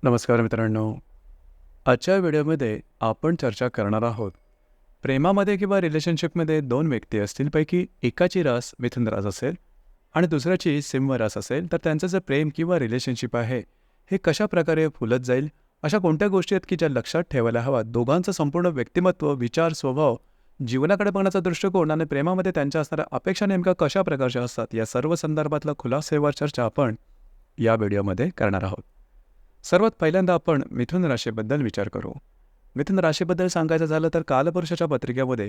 नमस्कार मित्रांनो. आजच्या व्हिडिओमध्ये आपण चर्चा करणार आहोत. प्रेमामध्ये किंवा रिलेशनशिपमध्ये दोन व्यक्ती असतील, पैकी एकाची रास मिथुन रास असेल आणि दुसऱ्याची सिंह रास असेल, तर त्यांचं जे प्रेम किंवा रिलेशनशिप आहे, हे कशाप्रकारे फुलत जाईल? अशा कोणत्या गोष्टी आहेत की ज्या लक्षात ठेवायला हव्यात? दोघांचं संपूर्ण व्यक्तिमत्व, विचार, स्वभाव, जीवनाकडे बघण्याचा दृष्टिकोन आणि प्रेमामध्ये त्यांच्या असणाऱ्या अपेक्षा नेमक्या कशा प्रकारच्या असतात, या सर्व संदर्भातला खुलासेवार चर्चा आपण या व्हिडिओमध्ये करणार आहोत. सर्वात पहिल्यांदा आपण मिथुन राशीबद्दल विचार करू. मिथुन राशीबद्दल सांगायचं झालं तर कालपुरुषाच्या पत्रिकेमध्ये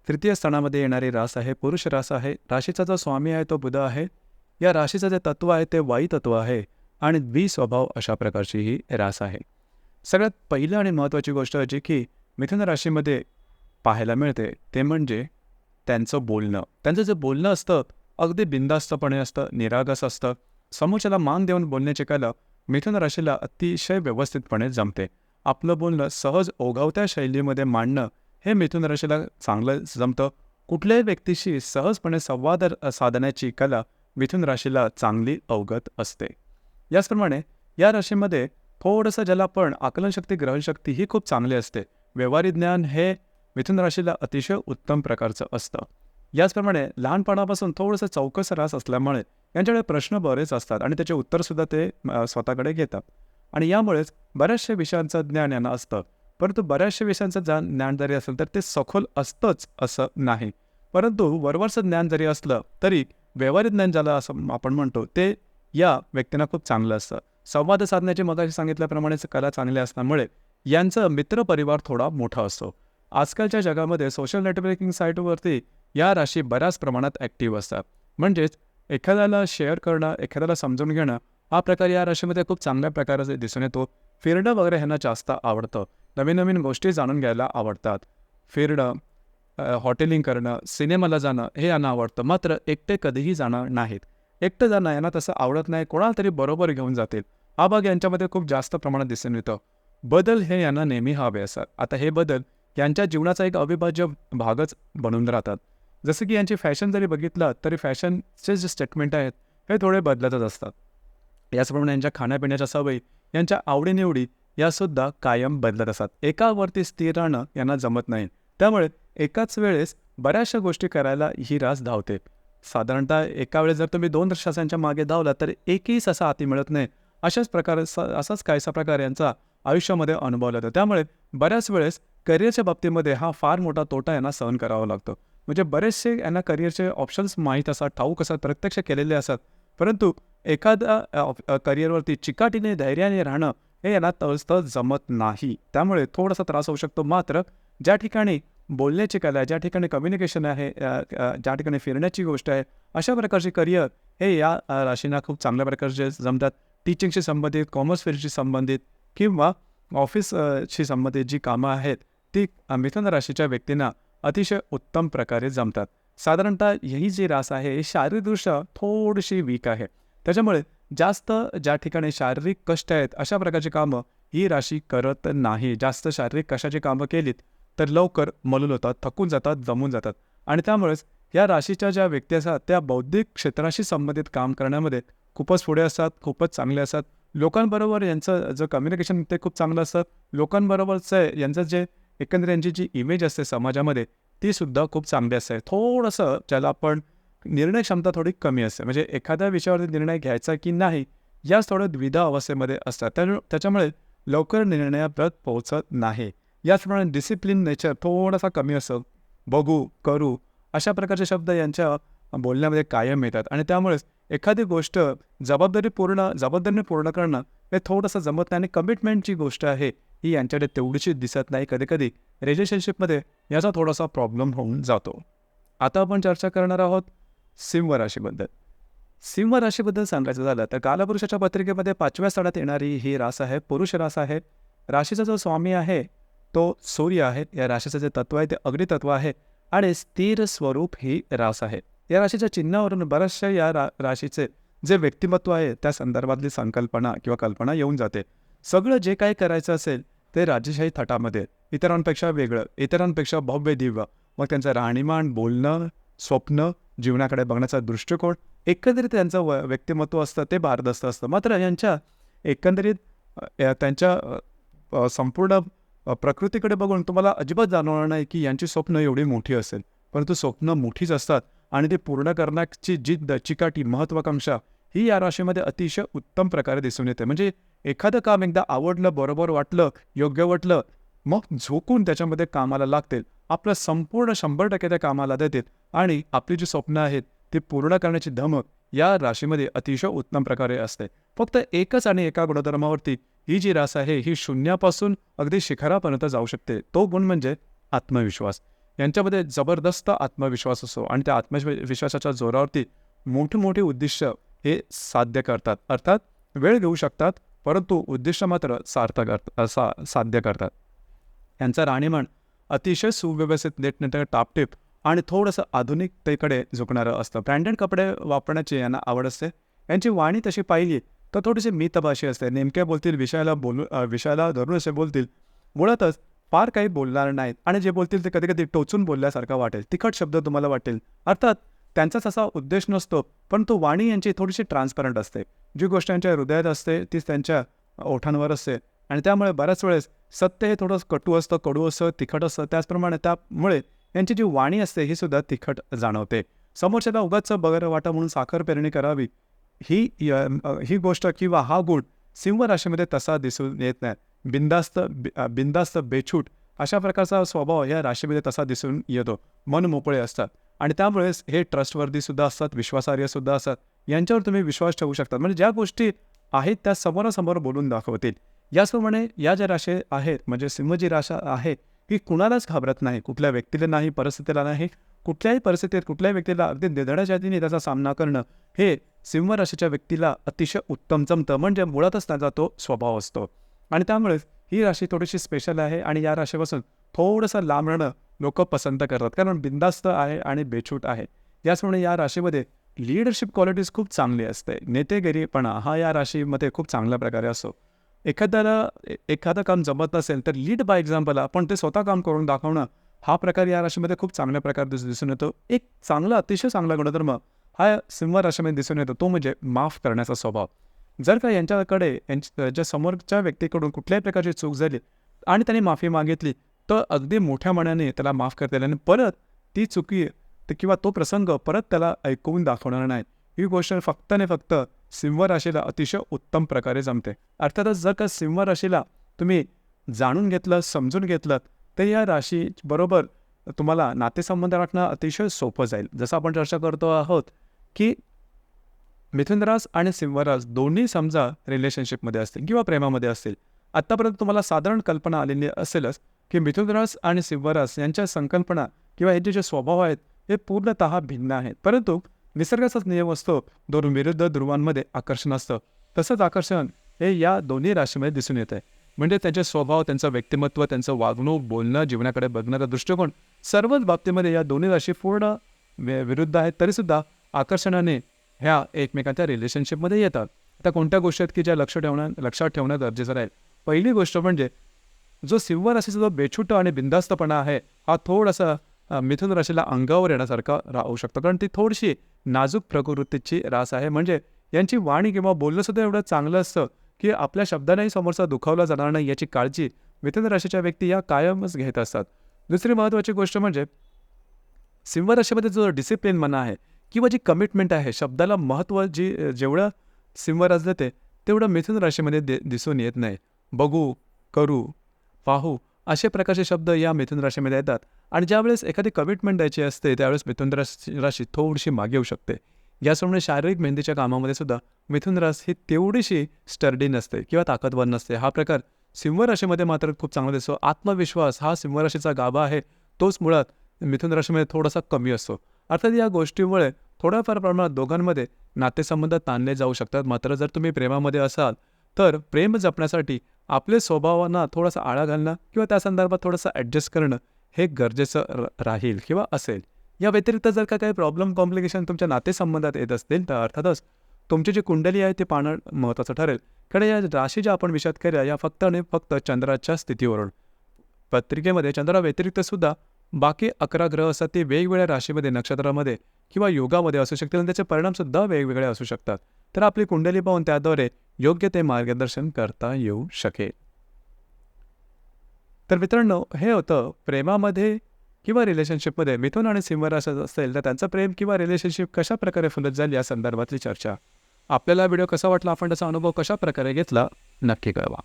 तृतीय स्थानामध्ये येणारी रास आहे, पुरुष रास आहे. राशीचा जो स्वामी आहे तो बुध आहे. या राशीचं जे तत्व आहे ते वायू तत्व आहे आणि द्विस्वभाव अशा प्रकारची ही रास आहे. सगळ्यात पहिलं आणि महत्त्वाची गोष्ट जी की मिथुन राशीमध्ये पाहायला मिळते ते म्हणजे त्यांचं बोलणं. त्यांचं जे बोलणं असतं अगदी बिनधास्तपणे असतं, निरागस असतं. समोरच्याला मान देऊन बोलण्याची कला मिथुन राशीला अतिशय व्यवस्थितपणे जमते. आपलं बोलणं सहज ओघवत्या शैलीमध्ये मांडणं हे मिथुन राशीला चांगलं जमतं. कुठल्याही व्यक्तीशी सहजपणे संवाद साधण्याची कला मिथुन राशीला चांगली अवगत असते. याचप्रमाणे या राशीमध्ये थोडंसं ज्याला आपण आकलनशक्ती, ग्रहणशक्ती ही खूप चांगली असते. व्यवहारिक ज्ञान हे मिथुन राशीला अतिशय उत्तम प्रकारचं असतं. याचप्रमाणे लहानपणापासून थोडंसं चौकस रास असल्यामुळे यांच्याकडे प्रश्न बरेच असतात आणि त्याचे उत्तरसुद्धा ते स्वतःकडे घेतात आणि यामुळेच बऱ्याचशा विषयांचं ज्ञान यांना असतं. परंतु बऱ्याचशा विषयांचं ज्ञान जरी असेल तर ते सखोल असतंच असं नाही. परंतु वरवरचं ज्ञान जरी असलं तरी व्यवहारिक ज्ञान ज्याला असं आपण म्हणतो ते या व्यक्तींना खूप चांगलं असतं. संवाद साधण्याची मगाशी सांगितल्याप्रमाणेच कला चांगली असल्यामुळे यांचा मित्रपरिवार थोडा मोठा असतो. आजकालच्या जगामध्ये सोशल नेटवर्किंग साईटवरती या राशी बऱ्याच प्रमाणात ॲक्टिव्ह असतात. म्हणजेच एखाद्याला शेअर करणं, एखाद्याला समजून घेणं हा प्रकार या राशीमध्ये खूप चांगल्या प्रकारे दिसून येतो. फिरणं वगैरे ह्यांना जास्त आवडतं. नवीन नवीन गोष्टी जाणून घ्यायला आवडतात. फिरणं, हॉटेलिंग करणं, सिनेमाला जाणं हे यांना आवडतं. मात्र एकटे कधीही जाणार नाहीत. एकटं जाणं यांना तसं आवडत नाही. कोणाला तरी बरोबर घेऊन जातील. हा भाग यांच्यामध्ये खूप जास्त प्रमाणात दिसून येतो. बदल हे यांना नेहमी हवे असतात. आता हे बदल यांच्या जीवनाचा एक अविभाज्य भागच बनून राहतात. जसं की यांची फॅशन जरी बघितलं तरी फॅशनचे जे स्टेटमेंट आहेत हे थोडे बदलतच असतात. याचप्रमाणे यांच्या खाण्यापिण्याच्या सवयी, यांच्या आवडीनिवडी यासुद्धा कायम बदलत असतात. एकावरती स्थिर राहणं यांना जमत नाही. त्यामुळे एकाच वेळेस बऱ्याचशा गोष्टी करायला ही रास धावते. साधारणतः एका वेळेस जर तुम्ही 2 श्वासांच्या मागे धावला तर एकही ससा हाती मिळत नाही. असाच काहीसा प्रकार यांचा आयुष्यामध्ये अनुभवला जातो. त्यामुळे बऱ्याच वेळेस करिअरच्या बाबतीमध्ये हा फार मोठा तोटा यांना सहन करावा लागतो. म्हणजे बरेचसे यांना करिअरचे ऑप्शन्स माहीत असतात, ठाऊक असतात, प्रत्यक्ष केलेले असतात. परंतु एखाद्या करिअरवरती चिकाटीने, धैर्याने राहणं हे यांना तळतळ जमत नाही. त्यामुळे थोडासा त्रास होऊ शकतो. मात्र ज्या ठिकाणी बोलण्याची कला आहे, ज्या ठिकाणी कम्युनिकेशन आहे, ज्या ठिकाणी फिरण्याची गोष्ट आहे, अशा प्रकारचे करिअर हे या राशींना खूप चांगल्या प्रकारचे जमतात. टीचिंगशी संबंधित, कॉमर्स फील्डशी संबंधित किंवा ऑफिसशी संबंधित जी कामं आहेत ती मिथुन राशीच्या व्यक्तींना अतिशय उत्तम प्रकारे जमतात. साधारणतः ही जी रास आहे ही शारीरिकदृष्ट्या थोडीशी वीक आहे. त्याच्यामुळे जास्त ज्या ठिकाणी शारीरिक कष्ट आहेत अशा प्रकारची कामं ही राशी करत नाही. जास्त शारीरिक कशाची कामं केलीत तर लवकर मलूल होतात, थकून जातात, जमून जातात आणि त्यामुळेच या राशीच्या ज्या व्यक्ती असतात त्या बौद्धिक क्षेत्राशी संबंधित काम करण्यामध्ये खूपच पुढे असतात, खूपच चांगले असतात. लोकांबरोबर यांचं जे कम्युनिकेशन ते खूप चांगलं असतं. लोकांबरोबरचं यांचं जे एकंदरीत यांची जी इमेज असते समाजामध्ये ती सुद्धा खूप चांगली असते. थोडंसं ज्याला आपण निर्णय क्षमता थोडी कमी असते. म्हणजे एखाद्या विषयावरती निर्णय घ्यायचा की नाही याच थोड्या द्विधा अवस्थेमध्ये असतात. त्याच्यामुळे लवकर निर्णयापर्यंत पोहोचत नाही. याचप्रमाणे डिसिप्लिन नेचर थोडासा कमी असतो. बघू, करू अशा प्रकारचे शब्द यांच्या बोलण्यामध्ये कायम येतात आणि त्यामुळेच एखादी गोष्ट जबाबदारीने पूर्ण करणं हे थोडंसं जमत नाही आणि कमिटमेंटची गोष्ट आहे ही यांच्याकडे तेवढीशी दिसत नाही. कधी रिलेशनशिपमध्ये याचा थोडासा प्रॉब्लेम होऊन जातो. आता आपण चर्चा करणार आहोत सिंह राशीबद्दल. सिंह राशीबद्दल सांगायचं झालं तर कालपुरुषाच्या पत्रिकेमध्ये 5व्या स्थानात येणारी ही रास आहे, पुरुष रास आहे. राशीचा जो स्वामी आहे तो सूर्य आहे. या राशीचं जे तत्व आहे ते अग्नितत्व आहे आणि स्थिर स्वरूप ही रास आहे. या राशीच्या चिन्हावरून बऱ्याचशा या राशीचे जे व्यक्तिमत्व आहे त्या संदर्भातली संकल्पना किंवा कल्पना येऊन जाते. सगळं जे काही करायचं असेल ते राजेशाही थाटामध्ये, इतरांपेक्षा वेगळं, इतरांपेक्षा भव्य दिव्य. मग त्यांचं राहणीमान, बोलणं, स्वप्न, जीवनाकडे बघण्याचा दृष्टिकोन, एकंदरीत त्यांचं व्यक्तिमत्व असतं ते भारदस्त असतं. मात्र यांच्या एकंदरीत त्यांच्या संपूर्ण प्रकृतीकडे बघून तुम्हाला अजिबात जाणवणार नाही की यांची स्वप्न एवढी मोठी असेल, परंतु स्वप्न मोठीच असतात आणि ते पूर्ण करण्याची जिद्द, चिकाटी, महत्त्वाकांक्षा ही या राशीमध्ये अतिशय उत्तम प्रकारे दिसून येते. म्हणजे एखादं काम एकदा आवडलं, बरोबर वाटलं, योग्य वाटलं, मग झोकून त्याच्यामध्ये कामाला लागतील. आपलं संपूर्ण 100% त्या कामाला देतील आणि आपली जी स्वप्न आहेत ती पूर्ण करण्याची धमक या राशीमध्ये अतिशय उत्तम प्रकारे असते. फक्त एकच आणि एका गुणधर्मावरती ही जी रास आहे ही शून्यापासून अगदी शिखरापर्यंत जाऊ शकते. तो गुण म्हणजे आत्मविश्वास. यांच्यामध्ये जबरदस्त आत्मविश्वास असतो आणि त्या आत्मविश्वासाच्या जोरावरती मोठी उद्दिष्ट हे साध्य करतात. अर्थात वेळ घेऊ शकतात, परंतु उद्दिष्ट मात्र साध्य करतात. यांचं राहणीमान अतिशय सुव्यवस्थित, नीटनेटकं, टापटीप आणि थोडंसं आधुनिकतेकडे झुकणारं असतं. ब्रँडेड कपडे वापरण्याची यांना आवड असते. यांची वाणी तशी पाहिली तर थोडीशी मितभाषी असते. नेमक्या बोलतील, विषयाला धरून असे बोलतील. मुळातच फार काही बोलणार नाहीत आणि जे बोलतील ते कधी टोचून बोलल्यासारखं वाटेल, तिखट शब्द तुम्हाला वाटेल. अर्थात त्यांचाच असा उद्देश नसतो, परंतु वाणी यांची थोडीशी ट्रान्सपरंट असते. जी गोष्ट यांच्या हृदयात असते तीच त्यांच्या ओठांवर असते आणि त्यामुळे बऱ्याच वेळेस सत्य हे थोडं कटू असतं, कडू असतं, तिखट असतं. त्याचप्रमाणे त्यामुळे यांची जी वाणी असते ही सुद्धा तिखट जाणवते. समोरच्याला उगाच बरं वाटा म्हणून साखर पेरणी करावी ही गोष्ट किंवा हा गुण सिंह राशीमध्ये तसा दिसून येत नाही. बिंदास्त, बेछूट अशा प्रकारचा स्वभाव या राशीमध्ये तसा दिसून येतो. मन मोकळे असतात आणि त्यामुळेच हे ट्रस्टवर्दी सुद्धा असतात, विश्वासार्ह सुद्धा असतात. यांच्यावर तुम्ही विश्वास ठेवू शकता. म्हणजे ज्या गोष्टी आहेत त्या समोरासमोर बोलून दाखवतील. याचप्रमाणे या ज्या राशी आहेत, म्हणजे सिंह जी राशी आहे ही कुणालाच घाबरत नाही, कुठल्या व्यक्तीला नाही, परिस्थितीला नाही. कुठल्याही परिस्थितीत कुठल्याही व्यक्तीला अगदी निधड्या जातीने त्याचा सामना करणं हे सिंह राशीच्या व्यक्तीला अतिशय उत्तम जमतं. म्हणजे मुळातच त्याचा तो स्वभाव असतो आणि त्यामुळेच ही राशी थोडीशी स्पेशल आहे आणि या राशीपासून थोडंसं लांब राहणं लोक पसंत करतात, कारण बिंदास्त आहे आणि बेछूट आहे. याचप्रमाणे या राशीमध्ये लीडरशिप क्वालिटीज खूप चांगली असते. नेतेगिरीपणा हा या राशीमध्ये खूप चांगल्या प्रकारे असतो. एखादं काम जमत नसेल तर लीड बाय एक्झाम्पल, आपण ते स्वतः काम करून दाखवणं हा प्रकार या राशीमध्ये खूप चांगल्या प्रकारे दिसून येतो. एक अतिशय चांगला गुणधर्म हा सिंह राशीमध्ये दिसून येतो, तो म्हणजे माफ करण्याचा स्वभाव. जर का यांच्याकडे ज्या समोरच्या व्यक्तीकडून कुठल्याही प्रकारची चूक झाली आणि त्यांनी माफी मागितली तर अगदी मोठ्या मनाने त्याला माफ करता आणि परत ती चुकी किंवा तो प्रसंग परत त्याला ऐकवून दाखवणार नाही. ही गोष्ट फक्त सिंह राशीला अतिशय उत्तम प्रकारे जमते. अर्थातच जर का सिंह राशीला तुम्ही जाणून घेतलं, समजून घेतलं तर या राशीबरोबर तुम्हाला नातेसंबंध राखणं अतिशय सोपं जाईल. जसं आपण चर्चा करतो आहोत की मिथुन रास आणि सिंह रास दोन्ही समजा रिलेशनशिपमध्ये असतील किंवा प्रेमामध्ये असतील. आत्तापर्यंत तुम्हाला साधारण कल्पना आलेली असेलच की मिथुन रास आणि सिंह रास यांच्या संकल्पना किंवा यांचे जे स्वभाव आहेत हे पूर्णतः भिन्न आहेत. परंतु निसर्गाचाच नियम असतो, दोन विरुद्ध ध्रुवांमध्ये आकर्षण असतं. तसंच आकर्षण हे या दोन्ही राशीमध्ये दिसून येत आहे. म्हणजे त्यांचे स्वभाव, त्यांचं व्यक्तिमत्व, त्यांचं वागणूक, बोलणं, जीवनाकडे बघणारा दृष्टिकोन सर्वच बाबतीमध्ये या दोन्ही राशी पूर्ण विरुद्ध आहेत, तरीसुद्धा आकर्षणाने ह्या एकमेकांच्या रिलेशनशिपमध्ये येतात. आता कोणत्या गोष्टी आहेत की ज्या लक्षात ठेवणं गरजेचं राहील. पहिली गोष्ट म्हणजे जो सिंह राशीचा जो बेछूट आणि बिंदास्तपणा आहे हा थोडासा मिथुन राशीला अंगावर येण्यासारखा राहू शकतो, कारण ती थोडीशी नाजूक प्रकृतीची रास आहे. म्हणजे यांची वाणी किंवा बोलणं सुद्धा एवढं चांगलं असतं की आपल्या शब्दानेही समोरचा दुखावला जाणार नाही याची काळजी मिथुन राशीच्या व्यक्ती या कायमच घेत असतात. दुसरी महत्त्वाची गोष्ट म्हणजे सिंह राशीमध्ये जो डिसिप्लिन म्हणा आहे किंवा जी कमिटमेंट आहे, शब्दाला महत्त्व जेवढं सिंह रास देते तेवढं मिथुन राशीमध्ये दिसून येत नाही. बघू, करू, पाहू असे प्रकारचे शब्द या मिथुन राशीमध्ये येतात आणि ज्यावेळेस एखादी कमिटमेंट द्यायची असते त्यावेळेस मिथुन राशी थोडीशी मागे येऊ शकते. याचप्रमाणे शारीरिक मेहंदीच्या कामामध्ये सुद्धा मिथुन रास ही तेवढीशी स्टर्डी नसते किंवा ताकदवर नसते. हा प्रकार सिंह राशीमध्ये मात्र खूप चांगला दिसतो. आत्मविश्वास हा सिंह राशीचा गाभा आहे, तोच मुळात मिथुन राशीमध्ये थोडासा कमी असतो. अर्थात या गोष्टीमुळे थोड्याफार प्रमाणात दोघांमध्ये नातेसंबंध ताणले जाऊ शकतात. मात्र जर तुम्ही प्रेमामध्ये असाल तर प्रेम जपण्यासाठी आपले स्वभावांना थोडासा आळा घालणं किंवा त्या संदर्भात थोडंसं ॲडजस्ट करणं हे गरजेचं राहील किंवा असेल. या व्यतिरिक्त जर का काही प्रॉब्लेम, कॉम्प्लिकेशन तुमच्या नातेसंबंधात येत असतील तर अर्थातच तुमची जी कुंडली आहे ते पाहणं महत्त्वाचं ठरेल. कारण या राशी ज्या आपण विचार केल्या या फक्त आणि फक्त चंद्राच्या स्थितीवरून. पत्रिकेमध्ये चंद्रा व्यतिरिक्त सुद्धा बाकी 11 ग्रह असतात, ते वेगवेगळ्या राशीमध्ये, नक्षत्रामध्ये किंवा योगामध्ये असू शकतील आणि त्याचे परिणामसुद्धा वेगवेगळे असू शकतात. तर आपली कुंडली पाहून त्याद्वारे योग्य ते मार्गदर्शन करता येऊ शकेल. तर मित्रांनो, हे होतं प्रेमामध्ये किंवा रिलेशनशिपमध्ये मिथुन आणि सिंह राशी असेल तर त्यांचं प्रेम किंवा रिलेशनशिप कशा प्रकारे फुलत जाईल या संदर्भातली चर्चा. आपल्याला व्हिडिओ कसा वाटला, आपण त्याचा अनुभव कशा प्रकारे घेतला, नक्की कळवा.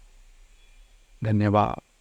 धन्यवाद.